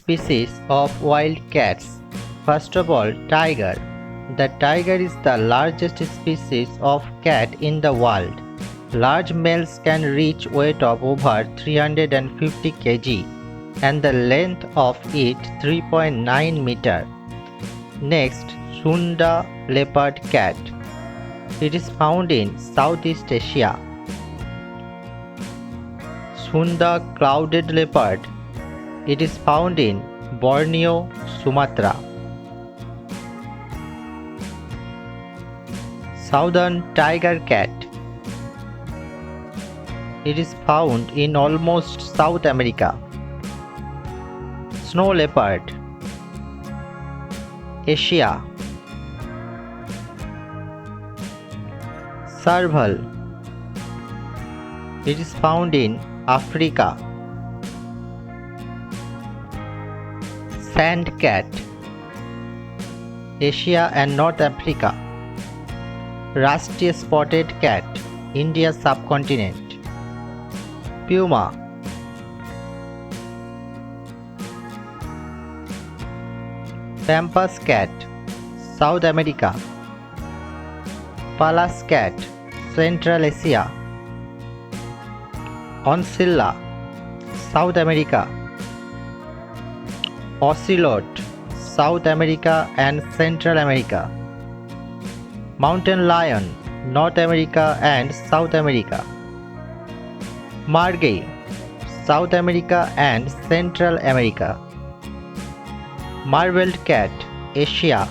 species of wildcats. First of all, tiger. The tiger is the largest species of cat in the world. Large males can reach weight of over 350 kg and the length of it 3.9 meter. Next, Sunda leopard cat. It is found in Southeast Asia. Sunda clouded leopard. It is found in Borneo, Sumatra. Southern tiger cat. It is found in almost South America. Snow leopard. Asia. Serval. It is found in Africa. Sand cat. Asia and North Africa. Rusty spotted cat. India subcontinent. Puma. Pampas cat. South America. Pallas cat. Central Asia. Oncilla. South America. Ocelot. South America and Central America. Mountain lion. North America and South America. Margay. South America and Central America. Marbled cat. Asia.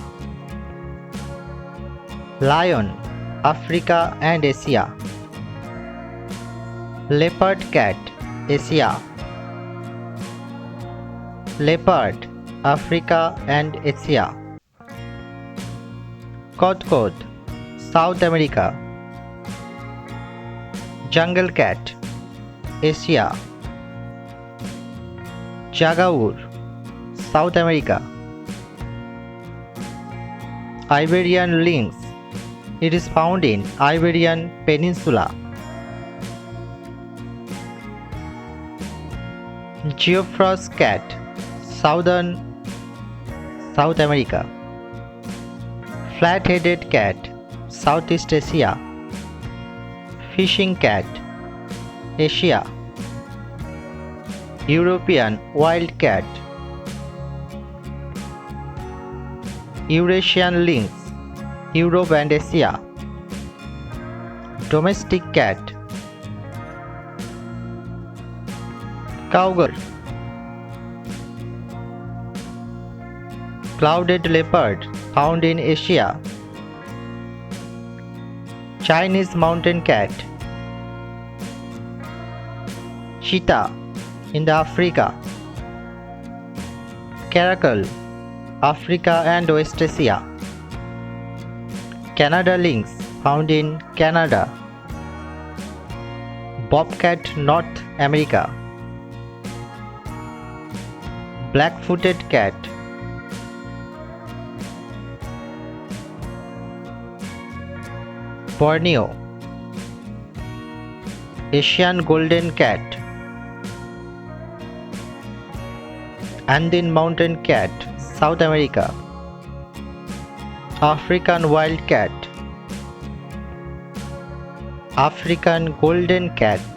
Lion. Africa and Asia. Leopard cat. Asia. Leopard. Africa and Asia. Kodkod. South America. Jungle cat. Asia. Jaguar. South America. Iberian lynx. It is found in Iberian Peninsula. Geoffroy's cat. Southern South America. Flat-headed cat. Southeast Asia. Fishing cat. Asia. European wildcat. Eurasian lynx. Europe and Asia. Domestic cat. Cougar. Clouded leopard found in Asia. Chinese mountain cat. Cheetah in the Africa. Caracal, Africa and West Asia. Canada lynx found in Canada. Bobcat, North America. Black-footed cat. Borneo. Asian golden cat. Andean mountain cat, South America. African wildcat. African golden cat.